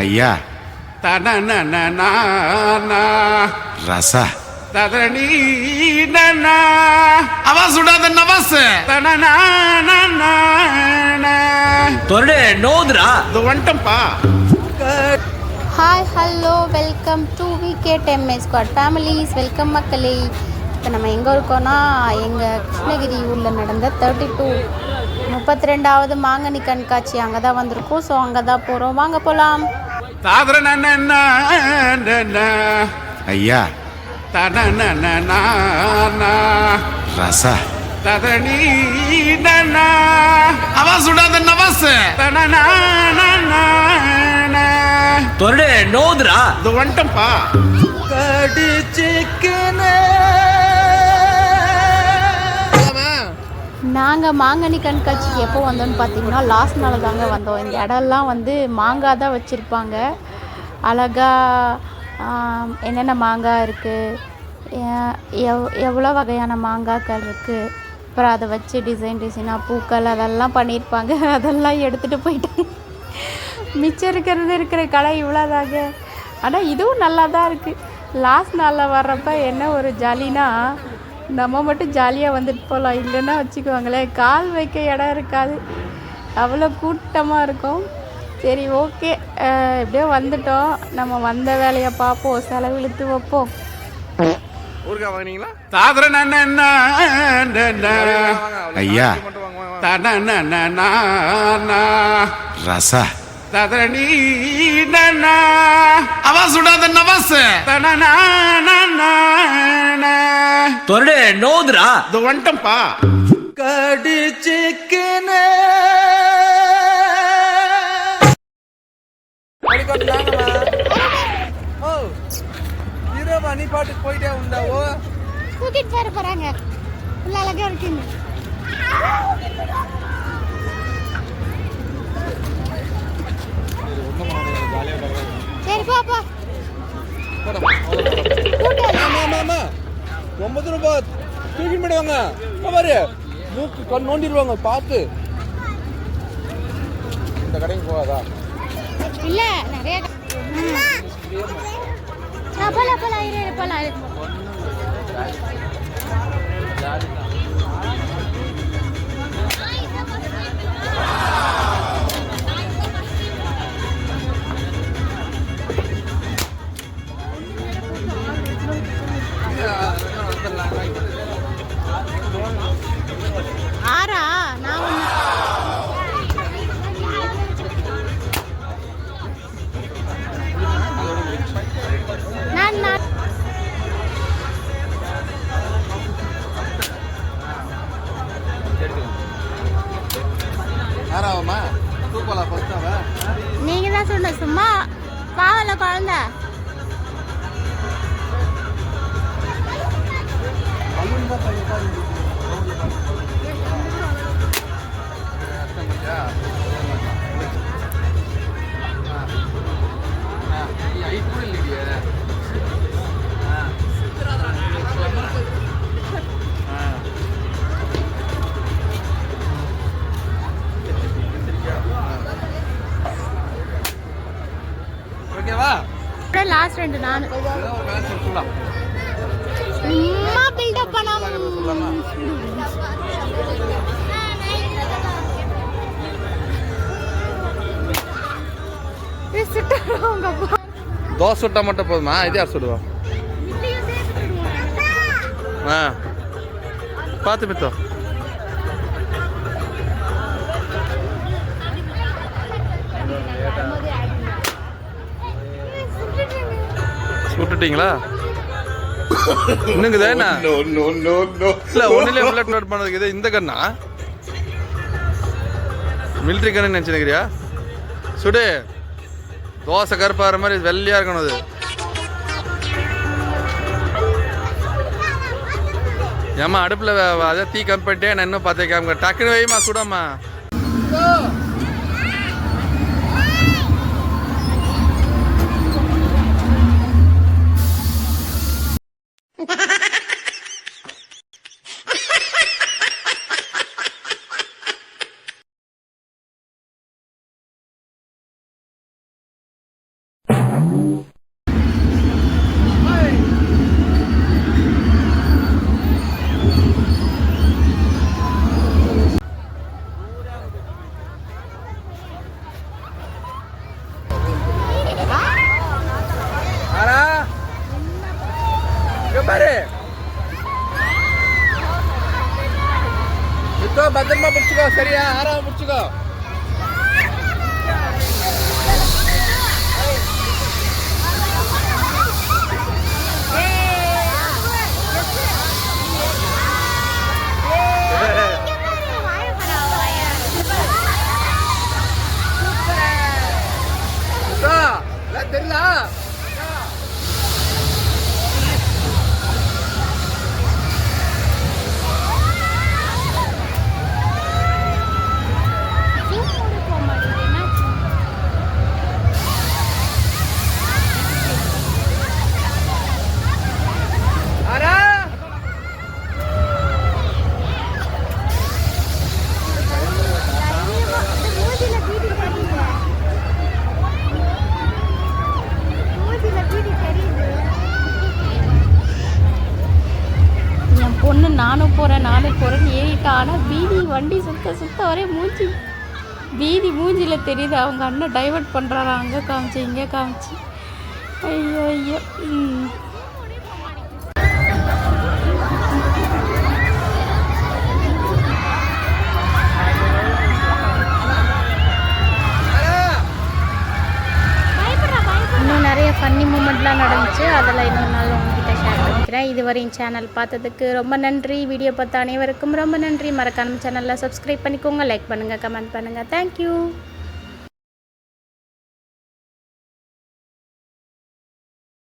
ஐயா ரசா आवाज उड़ा दे नवाज తొరడే నోదురా వంటంపా hi hello welcome to VKDMA squad families welcome மக்களே. இப்போ நம்ம எங்கே இருக்கோன்னா எங்கள் கிருஷ்ணகிரி ஊரில் நடந்த 32வது மாங்கனி கண்காட்சி அங்கே தான் வந்திருக்கோம். ஸோ அங்கே தான் போகிறோம், வாங்க போகலாம். ஐயா ரசா आवाज उड़ा दे नवाज తొరడే నోదురా వంటంపా நாங்கள் மாங்கனி கண்காட்சிக்கு எப்போ வந்தோம்னு பார்த்தீங்கன்னா லாஸ்ட் நாள் தாங்க வந்தோம். இந்த இடம்லாம் வந்து மாங்காய் தான் வச்சுருப்பாங்க. அழகாக என்னென்ன மாங்காய் இருக்குது, எவ்வளோ வகையான மாங்காய்கள் இருக்குது, அப்புறம் அதை வச்சு டிசைனாக பூக்கள் அதெல்லாம் பண்ணியிருப்பாங்க. அதெல்லாம் எடுத்துகிட்டு போயிட்டாங்க. மிச்சம் இருக்கிற கடை இவ்வளோதாங்க. ஆனால் இதுவும் நல்லா தான் இருக்குது. லாஸ்ட் நாளில் வர்றப்ப என்ன ஒரு ஜாலினா, நம்ம மட்டும் ஜாலியாக வந்துட்டு போகலாம். இல்லைன்னா வச்சுக்குவாங்களேன், கால் வைக்க இடம் இருக்காது, அவ்வளோ கூட்டமாக இருக்கும். சரி ஓகே, எப்படியோ வந்துட்டோம், நம்ம வந்த வேலையை பார்ப்போம், செலவிழுத்து வைப்போம். ஐயா ரசா आवाज उड़ा दे नवाज తొరడే నోదురా వంటంపా நீ பாட்டுக்கு போயிட்டே உண்டாவோ கூட்டிட்டு போற போறாங்க. உள்ள அழகா இருக்குங்க. சரி பாப்பா ரொம்ப தூரம் தூக்கிட்டு போயிடுவாங்க. பாரு மூக்கு கண் நோண்டிடுவாங்க, பார்த்து. இந்த கடைக்கு போகாதா? இல்ல நிறைய போலாம். ஆறா நான் நீங்க தான் சொன்ன, சும்மா பாவல குழந்தை. லாஸ்ட் ரெண்டு நான் சும்மா பில்டப் பண்ணாம தோசை சுட்டா மட்டும் போதுமா? இது யார் சுடுவா? பார்த்து மித்தம் சுட்டுட்டீங்களா? இன்னுங்குதா என்ன? இல்ல ஒன்னுல புல்லட் லோட் பண்ணதுக்கு இந்த கண்ணா மிலிட்ரி கண்ணு நினைச்சுக்கிறியா? சுடு. தோசை கருப்பாகிற மாதிரி வெள்ளையா இருக்கணும் அது. ஏமா அடுப்புல அதை தீ கம்மி பண்ணிட்டே நான் இன்னும் பார்த்துக்காம டக்குன்னு வைமா சுடாமா. பாரு இப்போ பத்திரமா பிடிச்சிக்கோ சரியா ஆறாம பிடிச்சிக்கோ தெரியல பொண்ணு நானும் போகிறேன்னு ஏறிட்டா. ஆனால் பீதி வண்டி சுத்த வரை பீதி மூஞ்சியில் தெரியுது. அவங்க அண்ணன் டைவர்ட் பண்ணுறாரா, அங்கே காமிச்சு இங்கே காமிச்சு. ஐயோ ஐயோ. இன்னும் நிறைய ஃபன்னி மூமெண்ட்லாம் நடந்துச்சு. அதெல்லாம் இன்னொரு நாள் உங்ககிட்ட ஷேர் பண்ணிக்கிறேன். இதுவரை என் சேனல் பார்த்ததுக்கு ரொம்ப நன்றி. வீடியோ பார்த்த அனைவருக்கும் ரொம்ப நன்றி. மறக்காம சேனலில் சப்ஸ்கிரைப் பண்ணிக்கோங்க, லைக் பண்ணுங்கள், கமெண்ட் பண்ணுங்கள். தேங்க்யூ.